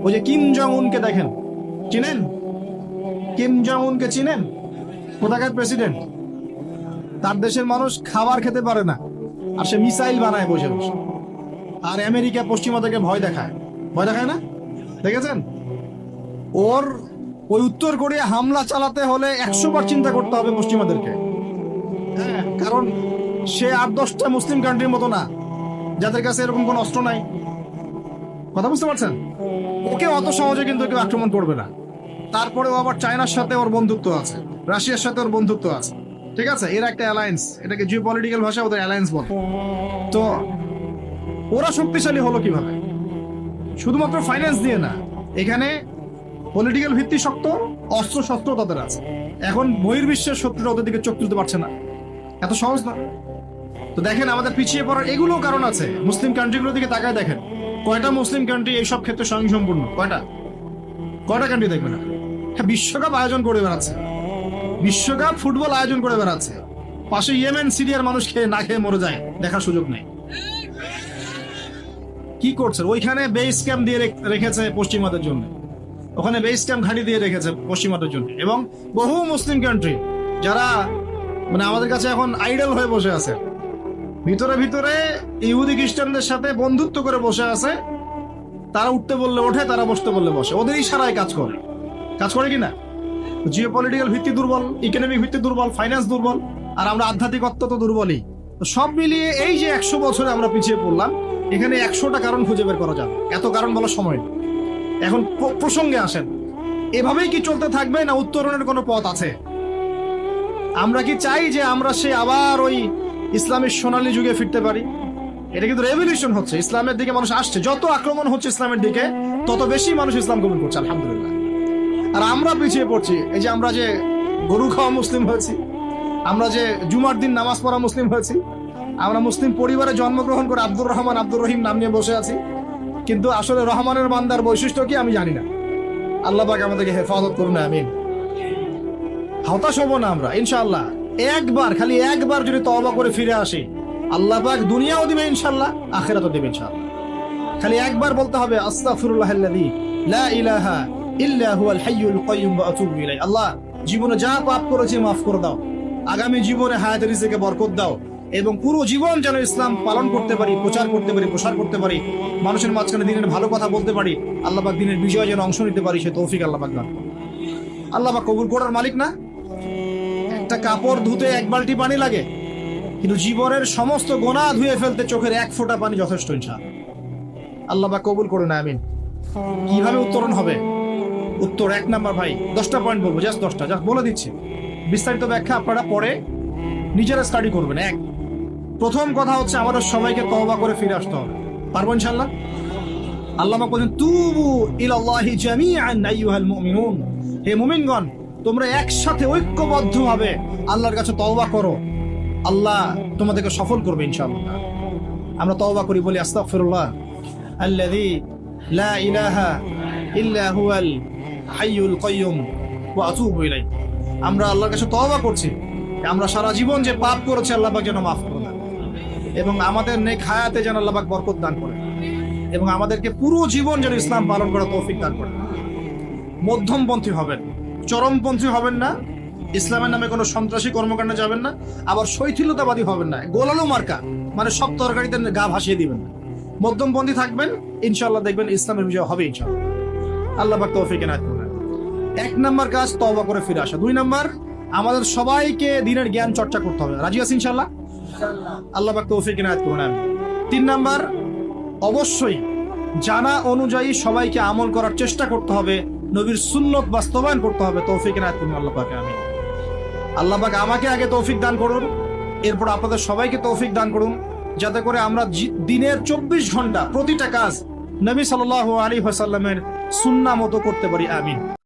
ওই যে Kim Jong উনকে দেখেন, চিনেন? কিম জং উনকে চিনেন? কোথাকার প্রেসিডেন্ট? তার দেশের মানুষ খাবার খেতে পারে না, আর সে মিসাইল বানায় বসে বসে। আর আমেরিকা পশ্চিমা থেকে ভয় দেখায়, ভয় দেখায় না? দেখেছেন? ওর ওই উত্তর কোরিয়া হামলা চালাতে হলে 100 বার চিন্তা করতে হবে পশ্চিমাদেরকে। হ্যাঁ, কারণ সে 8-10টা মুসলিম কান্ট্রির মতো না যাদের কাছে এরকম কোন অস্ত্র নাই। কথা বুঝতে পারছেন? ওকে অত সহজে কিন্তু কেউ আক্রমণ করবে না। তারপরেও আবার চায়নার সাথে ওর বন্ধুত্ব আছে, রাশিয়ার সাথে ওর বন্ধুত্ব আছে। ঠিক আছে, এরা একটা অ্যালায়েন্স, এটাকে জিও পলিটিক্যাল ভাষা ওদের অ্যালায়েন্স বলে। তো ওরা শক্তিশালী হলো কিভাবে? শুধুমাত্র ফাইন্যান্স দিয়ে না, এখানে পলিটিক্যাল ভিত্তি শক্ত, অস্ত্র শস্ত্র তাদের আছে। এখন বহির্বিশ্বের শত্রুরা ওদের দিকে চোখ তুলতে পারছে না, এত সহজ না। তো দেখেন, আমাদের পিছিয়ে পড়ার এগুলো কারণ আছে। মুসলিম কান্ট্রিগুলোর দিকে তাকায় দেখেন, কয়টা মুসলিম কান্ট্রি এইসব ক্ষেত্রে স্বয়ংসম্পূর্ণ? কয়টা কান্ট্রি দেখবেন? হ্যাঁ, বিশ্বকাপ আয়োজন করে বেড়াচ্ছে, বিশ্বকাপ ফুটবল আয়োজন করে বেড়াচ্ছে, পাশে ইয়েমেন সিরিয়ার মানুষ খেয়ে না খেয়ে মরে যায়, দেখার সুযোগ নেই। কি করছে? ওইখানে বেস ক্যাম্প দিয়ে রেখেছে পশ্চিমাদের জন্য, ওখানে বেস ক্যাম্প ঘাঁটি দিয়ে রেখেছে পশ্চিমাদের জন্য। এবং বহু মুসলিম কান্ট্রি যারা মানে আমাদের কাছে এখন আইডল হয়ে বসে আছে, ভিতরে ভিতরে ইহুদি খ্রিস্টানদের সাথে বন্ধুত্ব করে বসে আছে। তারা উঠতে বললে ওঠে, তারা বসতে বললে বসে, ওদের ইশারায় কাজ করে কিনা? জিও পলিটিক্যাল ভিত্তি দুর্বল, ইকোনমিক ভিত্তি দুর্বল, ফাইন্যান্স দুর্বল, আর আমরা আধ্যাত্মিকত্ব তো দুর্বলই। তো সব মিলিয়ে এই যে 100 বছরে আমরা পিছিয়ে পড়লাম, এখানে 100টা কারণ খুঁজে বের করা যাবে, এত কারণ বলার সময় নেই। এখন প্রসঙ্গে আসেন, এভাবেই কি চলতে থাকবে না উত্তরণের কোনো পথ আছে? আমরা কি চাই যে আমরা সে আবার ওই ইসলামের সোনালী যুগে ফিরতে পারি? এটা কিন্তু রেভলিউশন হচ্ছে, ইসলামের দিকে মানুষ আসছে। যত আক্রমণ হচ্ছে ইসলামের দিকে, তত বেশি মানুষ ইসলাম কবুল করছে, আলহামদুলিল্লাহ। আর আমরা পিছিয়ে পড়ছি। এই যে আমরা যে গরু খাওয়া মুসলিম হয়েছি, আমরা যে জুমার দিন নামাজ পড়া মুসলিম হয়েছি, আমরা মুসলিম পরিবারে জন্মগ্রহণ করে আব্দুর রহমান আব্দুর রহিম নাম নিয়ে বসে আছি, কিন্তু আসলে রহমানের বান্দার বৈশিষ্ট্য কি আমি জানি না। আল্লাহ পাক আমাদেরকে হেফাজত করুন, আমিন। হতাশ হব না আমরা, ইনশাআল্লাহ। খালি একবার যদি তওবা করে ফিরে আসি, আল্লাহ পাক দুনিয়াও দিবে ইনশাআল্লাহ, আখিরাতও দিবে ইনশাআল্লাহ। খালি একবার বলতে হবে, আস্তাগফিরুল্লাহাল্লাযী লা ইলাহা ইল্লা হুয়াল হাইয়ুল কাইয়্যুম ওয়া আতুবু ইলাইহি। আল্লাহ, জীবনে যা পাপ করেছি মাফ করে দাও, আগামী জীবনে হায়াতে রিজিকে বরকত দাও, এবং পুরো জীবন যেন ইসলাম পালন করতে পারি, প্রচার করতে পারি, প্রসার করতে পারি, মানুষের মাঝখানে দিনের ভালো কথা বলতে পারি, আল্লাহ পাক দিনের বিজয় যেন অংশ নিতে পারি, সে তৌফিক আল্লাহ পাক দান। আল্লাহ পাক কবুল করার মালিক না? একটা কাপড় ধুতে 1 বালতি পানি লাগে, কিন্তু জীবনের সমস্ত গোনা ধুয়ে ফেলতে চোখের 1 ফোঁটা পানি যথেষ্ট, ইনশাআল্লাহ। আল্লাহ পাক কবুল করে না, আমিন। কিভাবে উত্তরণ হবে? উত্তর 1 নাম্বার, ভাই 10টা পয়েন্ট বলবো, জাস্ট 10টা, জাস্ট বলে দিচ্ছি। বিস্তারিত ব্যাখ্যা আপনারা পরে নিজেরা স্টাডি করবেন। প্রথম কথা হচ্ছে, আমাদের সবাইকে তওবা করে ফিরে আসতে হবে। পারবো ইনশাআল্লাহ? আল্লাহ পাক বলেন, তুবু ইলাল্লাহি জামিআন আইয়ুহাল মুমিনুন। হে মুমিনগণ, তোমরা একসাথে ঐক্যবদ্ধভাবে আল্লাহর কাছে তওবা করো, আল্লাহ তোমাদেরকে সফল করবে ইনশাআল্লাহ। আমরা তওবা করি, বলি আস্তাগফিরুল্লাহ আল্লাযী লা ইলাহা ইল্লা হুয়াল হাইয়ুল কাইয়্যুম ওয়া আতুবু ইলাইহি। আমরা আল্লাহর কাছে তওবা করছি, আমরা সারা জীবন যে পাপ করেছি আল্লাহ পাক যেন মাফ করে দেন, এবং আমাদের নেক হায়াতে যেন আল্লাহ পাক বরকত দান করেন, এবং আমাদেরকে পুরো জীবন যেন ইসলাম পালন করার তৌফিক দান করেন। মধ্যমপন্থী হবেন, চরমপন্থী হবেন না, ইসলামের নামে কোনো সন্ত্রাসী কর্মকাণ্ডে যাবেন না, আবার শৈথিলতাবাদী হবেন না, গোলালো মার্কা মানে সব তরকারিতে গা ভাসিয়ে দিবেন না। মধ্যমপন্থী থাকবেন, ইনশাআল্লাহ দেখবেন ইসলামের বিজয় হবে ইনশাআল্লাহ। আল্লাহ পাক তৌফিক এনায়েত করুন। 1 নাম্বার কাজ, তওবা করে ফিরে আসা। 2 নাম্বার, আমাদের সবাইকে দিনের জ্ঞান চর্চা করতে হবে। রাজি আছি ইনশাআল্লাহ? আল্লাহ পাক তৌফিক এনায়েত করুন, আমিন। 3 নাম্বার, অবশ্যই জানা অনুযায়ী সবাইকে আমল করার চেষ্টা করতে হবে, নবীর সুন্নত বাস্তবায়ন করতে হবে। তৌফিক এনায়েত করুন আল্লাহ পাক, আমিন। আল্লাহ পাক আমাকে আগে তৌফিক দান করুন, এরপর আপনাদের সবাইকে তৌফিক দান করুন, যাতে করে আমরা দিনের 24 ঘন্টা প্রতিটা কাজ নবী সাল্লাল্লাহু আলাইহি ওয়াসাল্লামের সুন্নাহ মতো করতে পারি, আমিন।